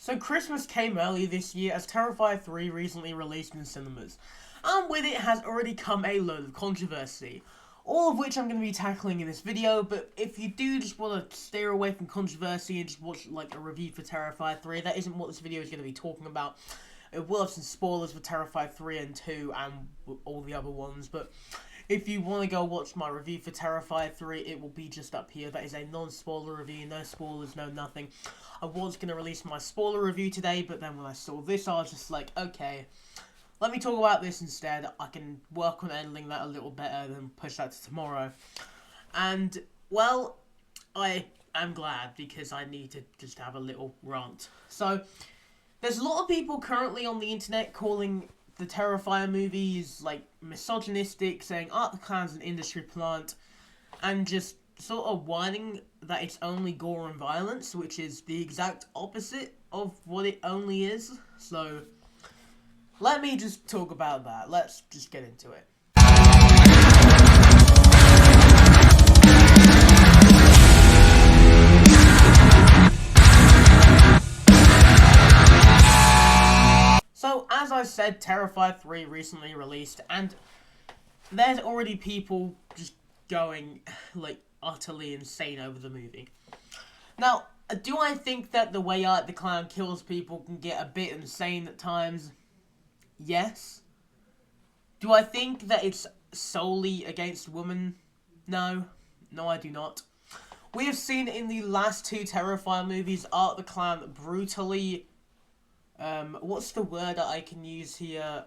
So Christmas came early this year as Terrifier 3 recently released in cinemas, and with it has already come a load of controversy, all of which I'm going to be tackling in this video. But if you do just want to steer away from controversy and just watch like a review for Terrifier 3, that isn't what this video is going to be talking about. It will have some spoilers for Terrifier 3 and 2 and all the other ones, but if you want to go watch my review for Terrifier 3, it will be just up here. That is a non-spoiler review, no spoilers, no nothing. I was going to release my spoiler review today, but then when I saw this, I was just like, okay, let me talk about this instead. I can work on handling that a little better than push that to tomorrow. And, well, I am glad because I need to just have a little rant. So, there's a lot of people currently on the internet calling the Terrifier movies like misogynistic, saying Art the Clown's an industry plant, and just sort of whining that it's only gore and violence, which is the exact opposite of what it only is. So let me just talk about that. Let's just get into it. So, as I said, Terrifier 3 recently released, and there's already people just going, like, utterly insane over the movie. Now, do I think that the way Art the Clown kills people can get a bit insane at times? Yes. Do I think that it's solely against women? No. No, I do not. We have seen in the last two Terrifier movies, Art the Clown brutally... what's the word that I can use here?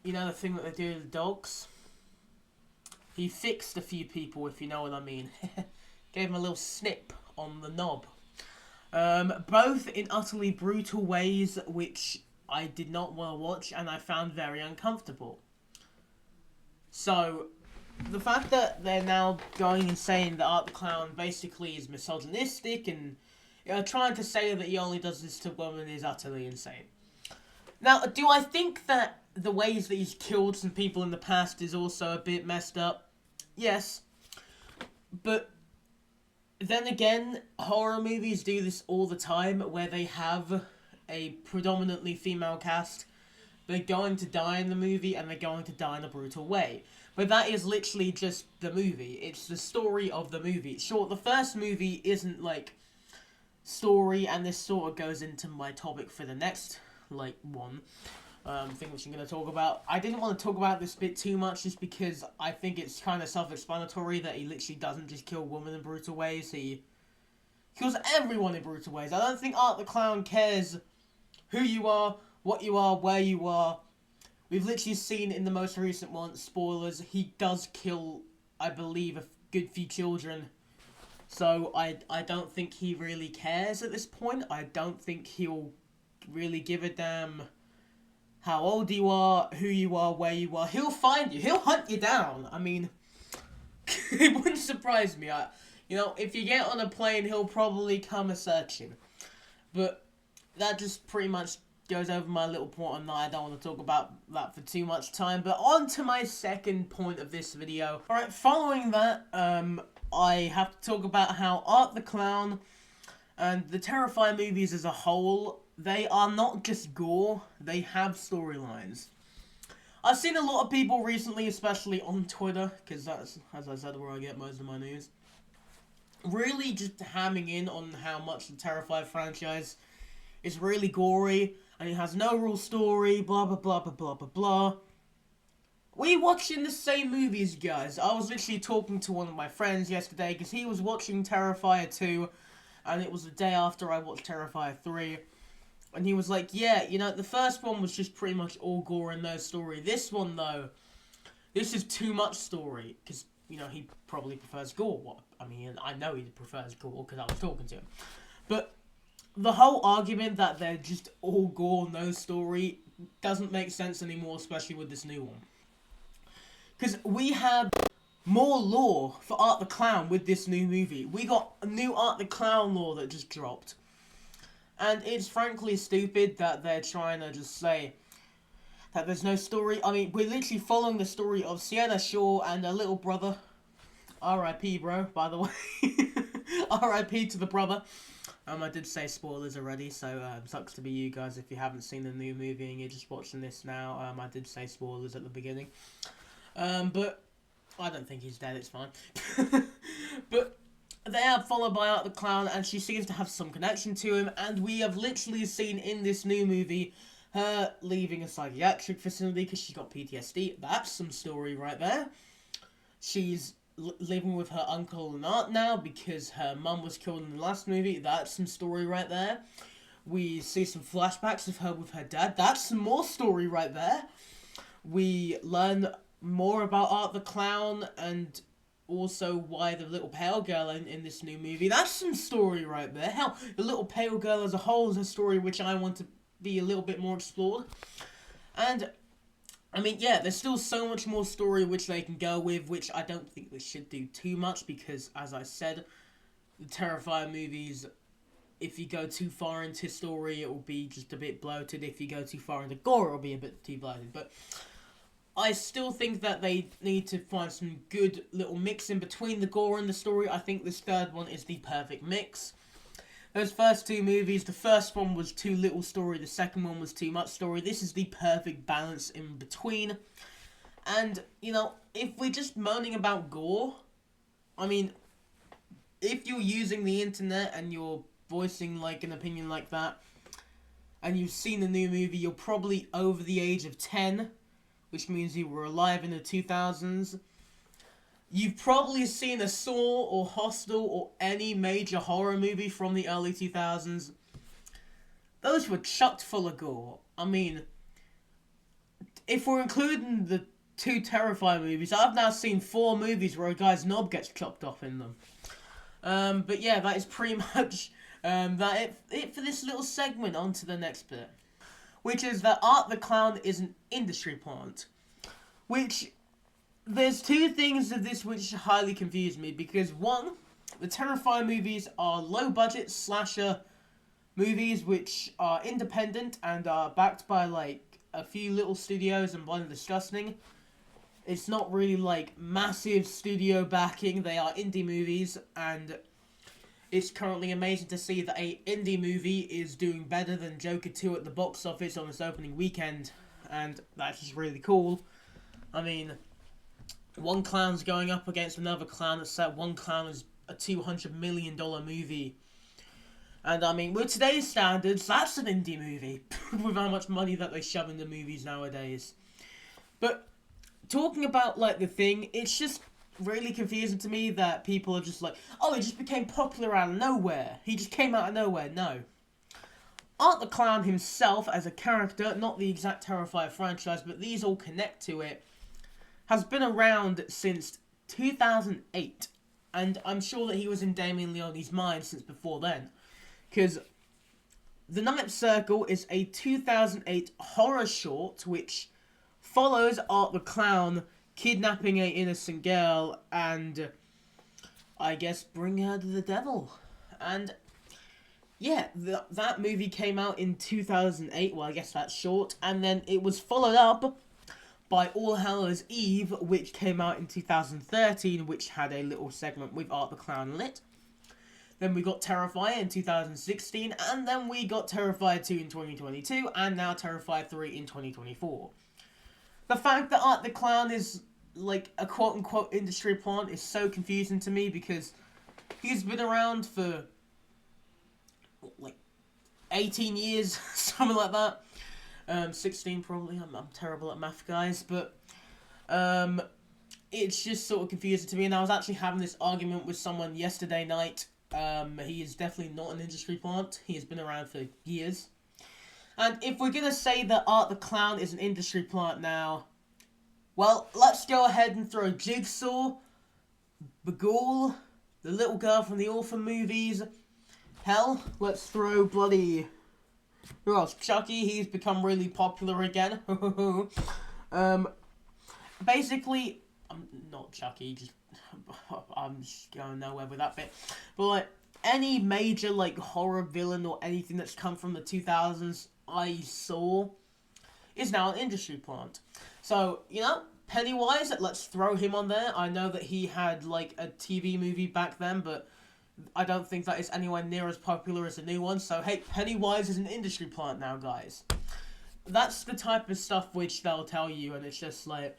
You know the thing that they do to the dogs? He fixed a few people, if you know what I mean. Gave him a little snip on the knob. Both in utterly brutal ways, which I did not want to watch, and I found very uncomfortable. So, the fact that they're now going and saying that Art the Clown basically is misogynistic and trying to say that he only does this to women is utterly insane. Now, do I think that the ways that he's killed some people in the past is also a bit messed up? Yes. But then again, horror movies do this all the time, where they have a predominantly female cast. They're going to die in the movie, and they're going to die in a brutal way. But that is literally just the movie. It's the story of the movie. Sure, the first movie isn't, like, story, and this sort of goes into my topic for the next, like, thing which I'm going to talk about. I didn't want to talk about this bit too much just because I think it's kind of self-explanatory that he literally doesn't just kill women in brutal ways, he kills everyone in brutal ways. I don't think Art the Clown cares who you are, what you are, where you are. We've literally seen in the most recent one, spoilers, he does kill, I believe, a good few children. So, I don't think he really cares at this point. I don't think he'll really give a damn how old you are, who you are, where you are. He'll find you. He'll hunt you down. I mean, it wouldn't surprise me. If you get on a plane, he'll probably come a-searching. But that just pretty much goes over my little point on that. I don't want to talk about that for too much time. But on to my second point of this video. Alright, following that, I have to talk about how Art the Clown and the Terrifier movies as a whole, they are not just gore, they have storylines. I've seen a lot of people recently, especially on Twitter, because that's, as I said, where I get most of my news, really just hamming in on how much the Terrifier franchise is really gory, and it has no real story, blah blah blah blah blah blah blah. We watching the same movies, guys. I was literally talking to one of my friends yesterday because he was watching Terrifier 2, and it was the day after I watched Terrifier 3. And he was like, yeah, the first one was just pretty much all gore and no story. This one, though, this is too much story. Because, he probably prefers gore. I mean, I know he prefers gore because I was talking to him. But the whole argument that they're just all gore, no story, doesn't make sense anymore, especially with this new one. Because we have more lore for Art the Clown with this new movie. We got a new Art the Clown lore that just dropped. And it's frankly stupid that they're trying to just say that there's no story. I mean, we're literally following the story of Sienna Shaw and her little brother. R.I.P. bro, by the way. R.I.P. to the brother. I did say spoilers already, so sucks to be you guys if you haven't seen the new movie and you're just watching this now. I did say spoilers at the beginning. But I don't think he's dead, it's fine. But they are followed by Art the Clown, and she seems to have some connection to him, and we have literally seen in this new movie her leaving a psychiatric facility because she got PTSD. That's some story right there. She's living with her uncle and aunt now because her mum was killed in the last movie. That's some story right there. We see some flashbacks of her with her dad. That's some more story right there. We learn more about Art the Clown and also why the little pale girl in this new movie. That's some story right there. Hell, the little pale girl as a whole is a story which I want to be a little bit more explored. And I mean, yeah, there's still so much more story which they can go with, which I don't think they should do too much because, as I said, the Terrifier movies, if you go too far into story, it will be just a bit bloated. If you go too far into gore, it will be a bit too bloated. But I still think that they need to find some good little mix in between the gore and the story. I think this third one is the perfect mix. Those first two movies, the first one was too little story, the second one was too much story. This is the perfect balance in between. And, you know, if we're just moaning about gore, I mean, if you're using the internet and you're voicing, like, an opinion like that, and you've seen the new movie, you're probably over the age of 10, which means you were alive in the 2000s. You've probably seen a Saw or Hostel or any major horror movie from the early 2000s. Those were chocked full of gore. I mean, if we're including the two Terrifier movies, I've now seen 4 movies where a guy's knob gets chopped off in them. But yeah, that is pretty much it for this little segment. On to the next bit, which is that Art the Clown is an industry plant. Which, there's two things of this which highly confuse me, because one, the Terrifier movies are low-budget slasher movies which are independent and are backed by, like, a few little studios and Blood and Disgusting. It's not really, like, massive studio backing. They are indie movies, and it's currently amazing to see that a indie movie is doing better than Joker 2 at the box office on its opening weekend, and that's just really cool. I mean, one clown's going up against another clown that said one clown is a $200 million movie. And I mean, with today's standards, that's an indie movie. With how much money that they shove into movies nowadays. But talking about, like, The Thing, it's just really confusing to me that people are just like, oh, he just became popular out of nowhere. He just came out of nowhere. No. Art the Clown himself as a character, not the exact Terrifier franchise, but these all connect to it, has been around since 2008, and I'm sure that he was in Damien Leone's mind since before then, because The Ninth Circle is a 2008 horror short which follows Art the Clown kidnapping an innocent girl and, I guess, bring her to the devil. And yeah, that movie came out in 2008, well, I guess that's short, and then it was followed up by All Hallows Eve, which came out in 2013, which had a little segment with Art the Clown in it. Then we got Terrifier in 2016, and then we got Terrifier 2 in 2022, and now Terrifier 3 in 2024. The fact that Art the Clown is, like, a quote-unquote industry plant is so confusing to me, because he's been around for, like, 18 years, something like that. 16 probably, I'm terrible at math, guys, but it's just sort of confusing to me, and I was actually having this argument with someone yesterday night. He is definitely not an industry plant. He has been around for years. And if we're going to say that Art the Clown is an industry plant now, well, let's go ahead and throw Jigsaw, Bagul, the little girl from the Orphan movies. Hell, let's throw bloody... Who else? Chucky, he's become really popular again. Basically, I'm not Chucky, I'm just going nowhere with that bit. But, like, any major, like, horror villain or anything that's come from the 2000s I saw is now an industry plant. So, you know, Pennywise, let's throw him on there. I know that he had, like, a TV movie back then, but I don't think that is anywhere near as popular as the new one. So hey, Pennywise is an industry plant now, guys. That's the type of stuff which they'll tell you, and it's just like,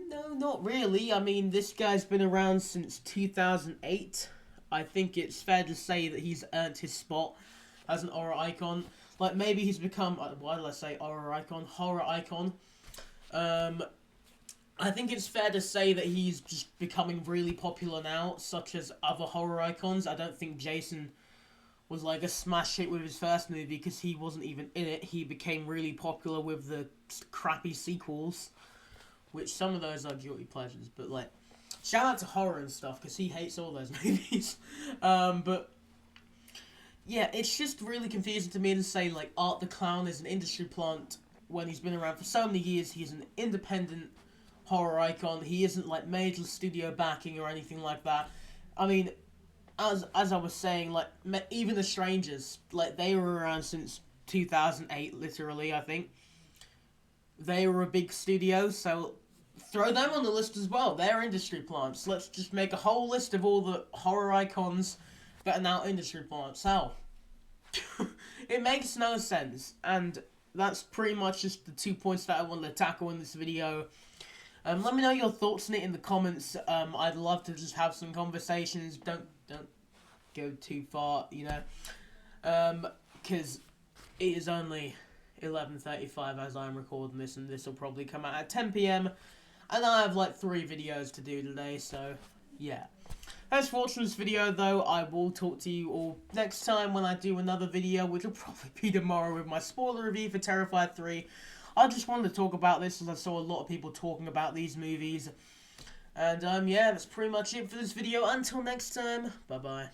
no, not really. I mean, this guy's been around since 2008. I think it's fair to say that he's earned his spot as an horror icon. Like, maybe he's become, why did I say horror icon? Horror icon. I think it's fair to say that he's just becoming really popular now, such as other horror icons. I don't think Jason was like a smash hit with his first movie because he wasn't even in it. He became really popular with the crappy sequels, which some of those are guilty pleasures, but like, shout out to horror and stuff because he hates all those movies. But yeah, it's just really confusing to me to say like Art the Clown is an industry plant when he's been around for so many years. He's an independent horror icon. He isn't like major studio backing or anything like that. I mean, as I was saying, like even The Strangers, like they were around since 2008, literally. I think they were a big studio, so throw them on the list as well. They're industry plants. Let's just make a whole list of all the horror icons that are now industry plants. How? It makes no sense, and that's pretty much just the 2 points that I wanted to tackle in this video. Let me know your thoughts on it in the comments. I'd love to just have some conversations. Don't go too far, you know, because it is only 11:35 as I'm recording this, and this will probably come out at 10 PM, and I have like 3 videos to do today, so yeah. Thanks for watching this video, though. I will talk to you all next time when I do another video, which will probably be tomorrow with my spoiler review for Terrifier 3. I just wanted to talk about this as I saw a lot of people talking about these movies. And yeah, that's pretty much it for this video. Until next time, bye-bye.